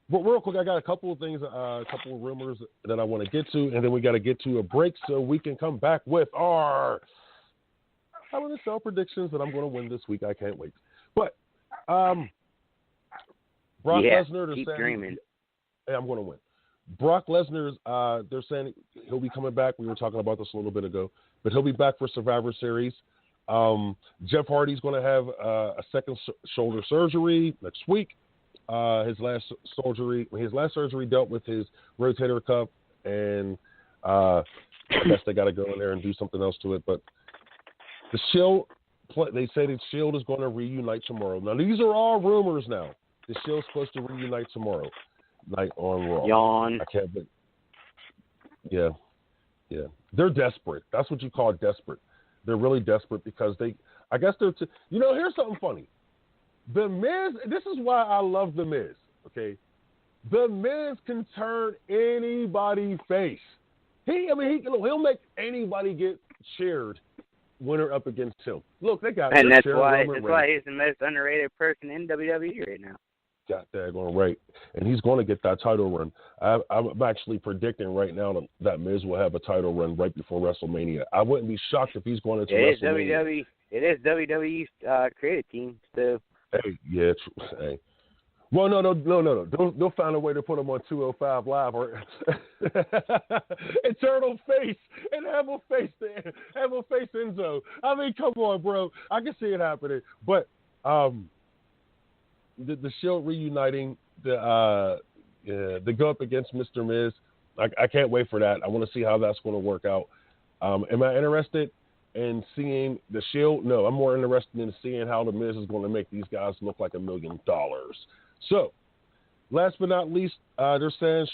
But real quick, I got a couple of things, a couple of rumors that I want to get to, and then we got to get to a break so we can come back with our Hell in a Cell predictions that I'm going to win this week. I can't wait. But Brock Lesnar, keep saying, dreaming. Hey, I'm going to win. Brock Lesnar's, they're saying he'll be coming back. We were talking about this a little bit ago, but he'll be back for Survivor Series. Jeff Hardy's going to have a second shoulder surgery next week. His last surgery dealt with his rotator cuff, and I guess they got to go in there and do something else to it. But the Shield, they say the Shield is going to reunite tomorrow. Now these are all rumors. Now the Shield's supposed to reunite tomorrow night on Raw. Yawn. I can't. But yeah, they're desperate. That's what you call desperate. They're really desperate because I guess they're. Here's something funny. The Miz, this is why I love The Miz, okay? The Miz can turn anybody face. He'll make anybody get cheered when they're up against him. Look, they got and that's why he's the most underrated person in WWE right now. Got that going right, and he's going to get that title run. I'm actually predicting right now that Miz will have a title run right before WrestleMania. I wouldn't be shocked if he's going into WrestleMania. It is WWE's creative team, so. Hey, yeah, hey. Well, no. They'll find a way to put him on 205 Live or Eternal Face and have him face Enzo. I mean, come on, bro. I can see it happening. But the Shield reuniting, the go up against Mr. Miz. I can't wait for that. I want to see how that's going to work out. Am I interested in seeing the Shield? No, I'm more interested in seeing how the Miz is going to make these guys look like $1 million. So, last but not least, they're saying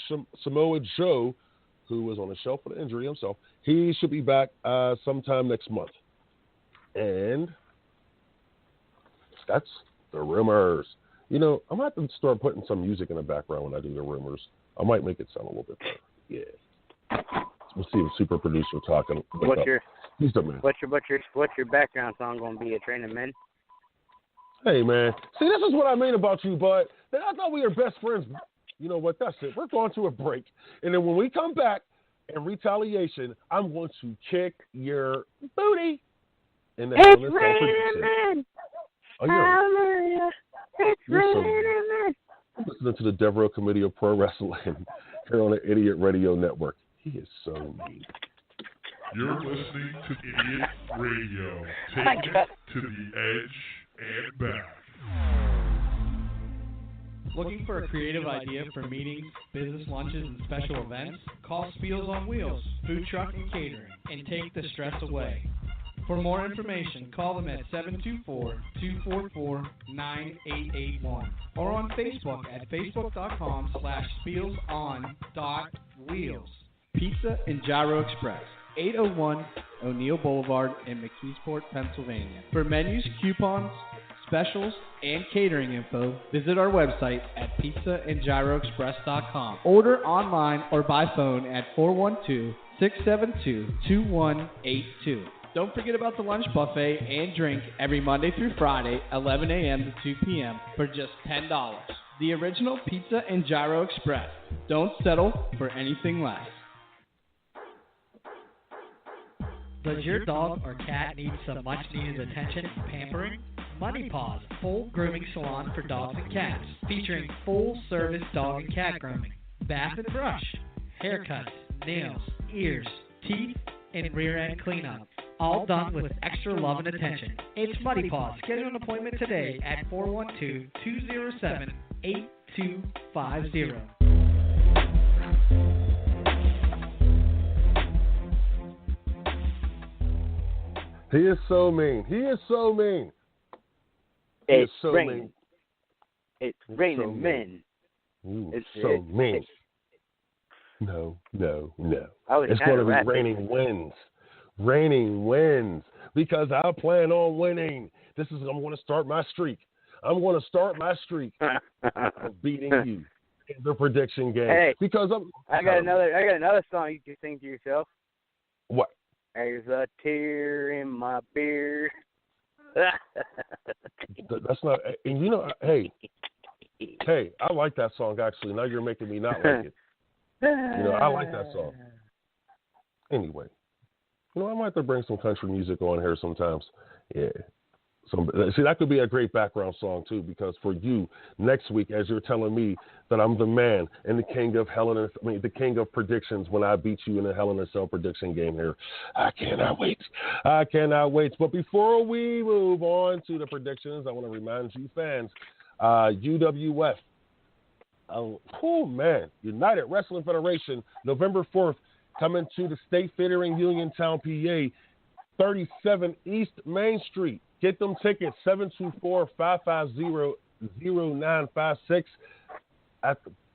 Samoa Joe, who was on the shelf for the injury himself, he should be back sometime next month. And that's the rumors. I'm going to have to start putting some music in the background when I do the rumors. I might make it sound a little bit better. Yeah. We'll see the super producer talking. He's the man. What's your background song going to be? A Train of Men? Hey, man. See, this is what I mean about you, bud. I thought we were best friends. You know what? That's it. We're going to a break. And then when we come back, in retaliation, I'm going to kick your booty. And that's it's raining men. Oh, Hallelujah. It's raining men. I'm listening to the Devereux Committee of Pro Wrestling here on the Idiot Radio Network. He is so mean. You're listening to Idiot Radio, taking it to the edge and back. Looking for a creative idea for meetings, business lunches, and special events? Call Spiels on Wheels, food truck and catering, and take the stress away. For more information, call them at 724-244-9881 or on Facebook at facebook.com/spielson.wheels. Pizza and Gyro Express, 801 O'Neill Boulevard in McKeesport, Pennsylvania. For menus, coupons, specials, and catering info, visit our website at pizzaandgyroexpress.com. Order online or by phone at 412-672-2182. Don't forget about the lunch buffet and drink every Monday through Friday, 11 a.m. to 2 p.m. for just $10. The original Pizza and Gyro Express. Don't settle for anything less. Does your dog or cat need some much-needed attention and pampering? Money Paws, full grooming salon for dogs and cats, featuring full-service dog and cat grooming, bath and brush, haircuts, nails, ears, teeth, and rear-end cleanup. All done with extra love and attention. It's Money Paws. Schedule an appointment today at 412-207-8250. He is so mean. It's raining. It's raining men. It's so mean. No. It's going to be raining winds. Because I plan on winning. I'm going to start my streak. of beating you in the prediction game. Hey, because I got another song you can sing to yourself. What? There's a tear in my beard. That's not. And hey, Hey, I like that song, actually. Now you're making me not like it. I like that song. Anyway, I might have to bring some country music on here sometimes. Yeah. See, that could be a great background song, too, because for you, next week, as you're telling me that I'm the man and the king of the king of predictions when I beat you in the Hell in a Cell prediction game here. I cannot wait. But before we move on to the predictions, I want to remind you fans, UWF, United Wrestling Federation, November 4th, coming to the State Theater in Uniontown, PA, 37 East Main Street. Get them tickets, 724-550-0956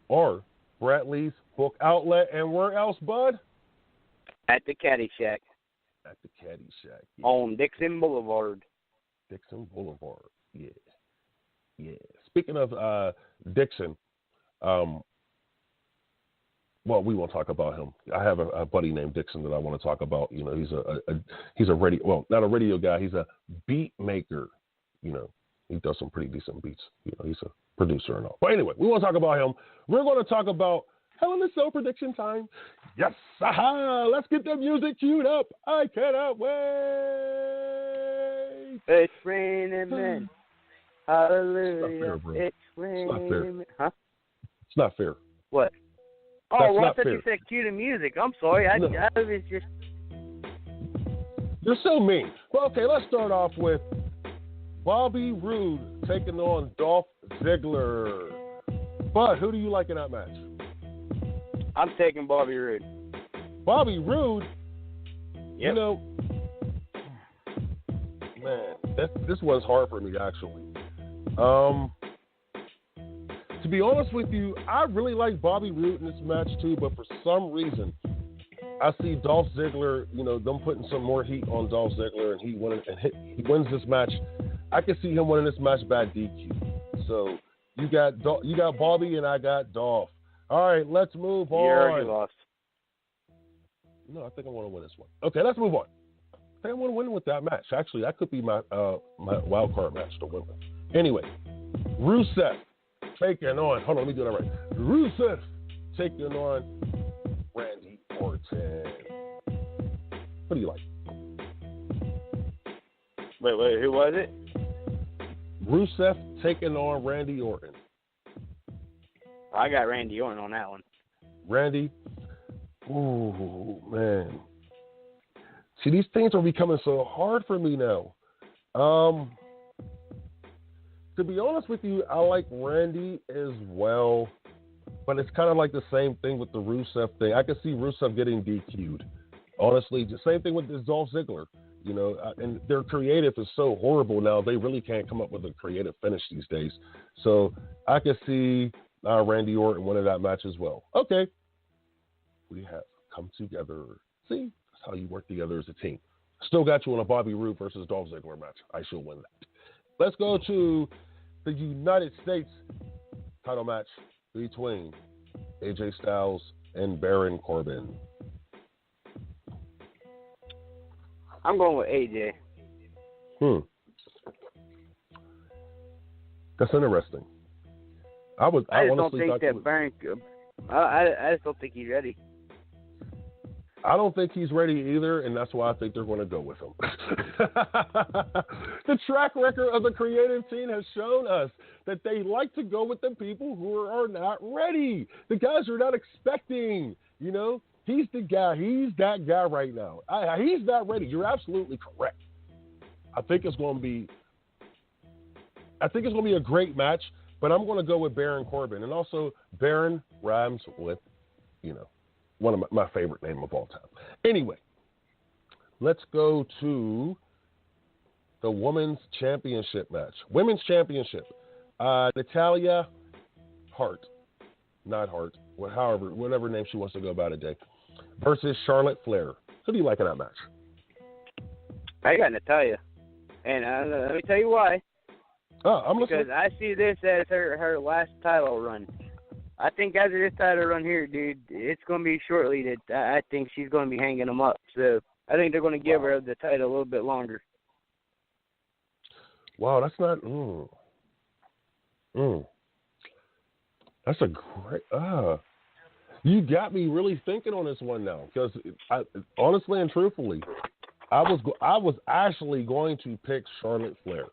or Bradley's Book Outlet. And where else, bud? At the Caddy Shack. At the Caddy Shack. Yeah. On Dixon Boulevard. Dixon Boulevard. Yeah. Speaking of Dixon, well, we won't talk about him. I have a buddy named Dixon that I want to talk about. He's a radio, well, not a radio guy. He's a beat maker. He does some pretty decent beats. He's a producer and all. But anyway, we won't talk about him. We're going to talk about Hell in a Cell prediction time. Yes, let's get the music queued up. I cannot wait. It's raining men. Hallelujah. It's raining. Huh? It's not fair. What? That's I thought fair. you said cue the music. I'm sorry. I was just... You're so mean. Well, okay, let's start off with Bobby Roode taking on Dolph Ziggler. Bud, who do you like in that match? I'm taking Bobby Roode. Bobby Roode? Yep. Man, this one's hard for me, actually. To be honest with you, I really like Bobby Roode in this match too, but for some reason, I see Dolph Ziggler, them putting some more heat on Dolph Ziggler, and he wins this match. I can see him winning this match by DQ. So you got Bobby, and I got Dolph. All right, let's move on. You already lost. No, I think I want to win this one. Okay, let's move on. I think I want to win with that match. Actually, that could be my wild card match to win with. Anyway, Rusev taking on, hold on, let me do that right. Rusev taking on Randy Orton. What do you like? Wait, who was it? Rusev taking on Randy Orton. I got Randy Orton on that one. Randy? Ooh, man. See, these things are becoming so hard for me now. To be honest with you, I like Randy as well, but it's kind of like the same thing with the Rusev thing. I can see Rusev getting DQ'd. Honestly, the same thing with this Dolph Ziggler. And their creative is so horrible now, they really can't come up with a creative finish these days. So I can see Randy Orton winning that match as well. Okay. We have come together. See, that's how you work together as a team. Still got you on a Bobby Roode versus Dolph Ziggler match. I shall win that. Let's go to the United States title match between AJ Styles and Baron Corbin. I'm going with AJ. That's interesting. I just don't think that Baron. I just don't think he's ready. I don't think he's ready either, and that's why I think they're going to go with him. The track record of the creative team has shown us that they like to go with the people who are not ready. The guys are not expecting, He's the guy. He's that guy right now. He's not ready. You're absolutely correct. I think it's going to be a great match, but I'm going to go with Baron Corbin. And also, Baron rhymes with, one of my favorite name of all time. Anyway, let's go to the Women's Championship match. Women's Championship. Natalya Hart. Not Hart. Whatever name she wants to go by today. Versus Charlotte Flair. Who do you like in that match? I got Natalya. And let me tell you why. I'm listening. Because I see this as her last title run. I think after this title run here, dude, it's going to be shortly that I think she's going to be hanging them up. So I think they're going to give her the title a little bit longer. Wow, that's not. That's a great. You got me really thinking on this one now, because honestly and truthfully, I was actually going to pick Charlotte Flair,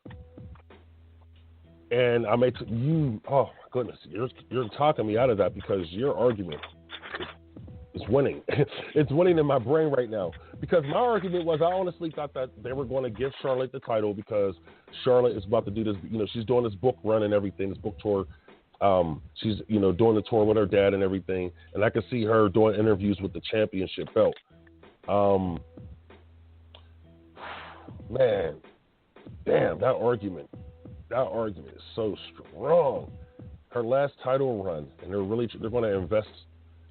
and I made you. Oh my goodness, you're talking me out of that, because your argument is winning. It's winning in my brain right now, because my argument was, I honestly thought that they were going to give Charlotte the title because Charlotte is about to do this. She's doing this book run and everything, this book tour. She's, doing the tour with her dad and everything. And I could see her doing interviews with the championship belt. Man, damn, that argument is so strong. Her last title run, and they're going to invest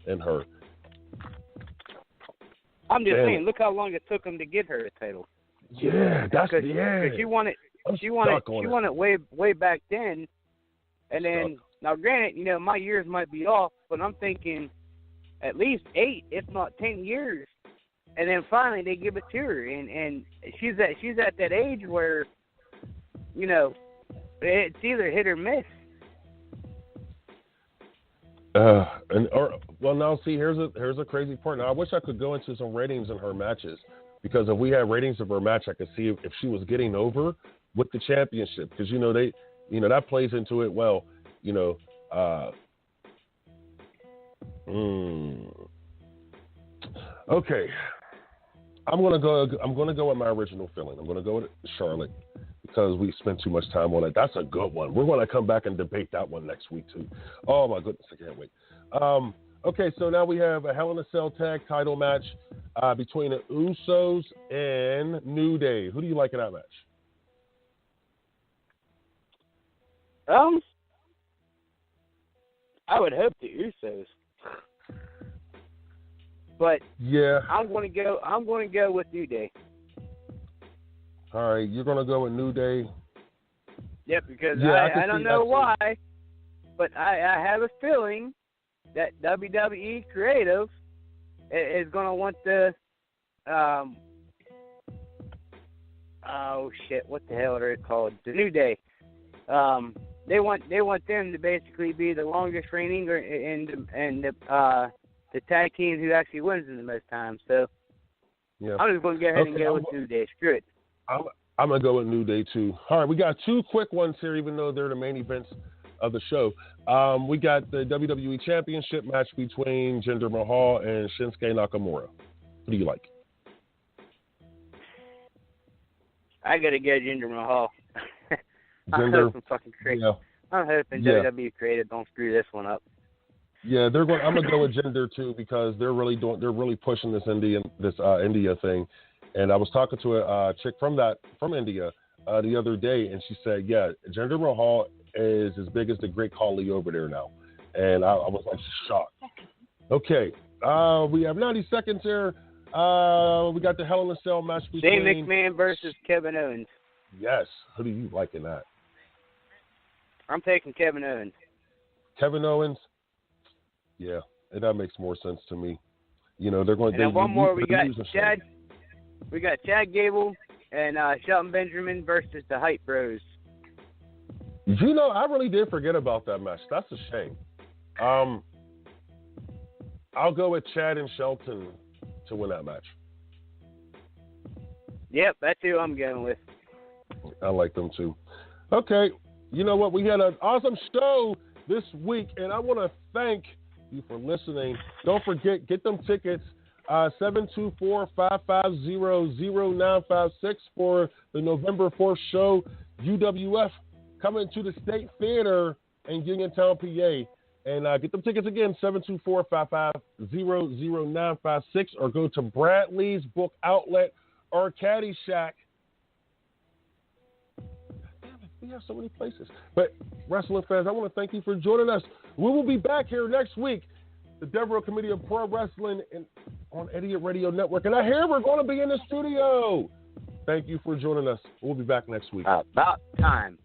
in her. I'm just saying, look how long it took them to get her a title. Yeah, that's Cause she won it way back then, and then. Now, granted, my years might be off, but I'm thinking at least 8, if not 10 years, and then finally they give it to her, and she's at that age where, it's either hit or miss. Now see, here's a crazy part. Now I wish I could go into some ratings in her matches, because if we had ratings of her match, I could see if she was getting over with the championship, because that plays into it well. Okay. I'm gonna go with my original feeling. I'm gonna go with Charlotte, because we spent too much time on it. That's a good one. We're gonna come back and debate that one next week too. Oh my goodness, I can't wait. Okay, so now we have a Hell in a Cell tag title match between the Usos and New Day. Who do you like in that match? I would hope the Usos, but yeah, I'm going to go with New Day. All right, you're going to go with New Day. Yep, because I don't know why, but I have a feeling that WWE Creative is going to want the what the hell are they called? The New Day. They want them to basically be the longest reigning and the tag team who actually wins in the most times. So yeah. I'm just going to go ahead and go with New Day. Screw it. I'm going to go with New Day too. All right, we got 2 quick ones here, even though they're the main events of the show. We got the WWE Championship match between Jinder Mahal and Shinsuke Nakamura. What do you like? I got to go Jinder Mahal. I'm hoping WWE Creative don't screw this one up. Yeah, I'm gonna go with Jinder too, because they're really pushing this India thing. And I was talking to a chick from India the other day, and she said, yeah, Jinder Mahal is as big as the Great Khali over there now. And I was like shocked. Okay, we have 90 seconds here. We got the Hell in a Cell match between Shane McMahon versus Kevin Owens. Yes. Who do you like in that? I'm taking Kevin Owens. Kevin Owens? Yeah, that makes more sense to me. They're going. And then one more. We got Chad Gable and Shelton Benjamin versus the Hype Bros. I really did forget about that match. That's a shame. I'll go with Chad and Shelton to win that match. Yep, that's who I'm going with. I like them too. Okay, you know what? We had an awesome show this week, and I want to thank you for listening. Don't forget, get them tickets, 724-550-0956 for the November 4th show, UWF, coming to the State Theater in Uniontown, PA. And get them tickets again, 724-550-0956, or go to Bradley's Book Outlet or Caddyshack. We have so many places. But wrestling fans, I want to thank you for joining us. We will be back here next week, the Devereux Committee of Pro Wrestling on Idiot Radio Network. And I hear we're going to be in the studio. Thank you for joining us. We'll be back next week. About time.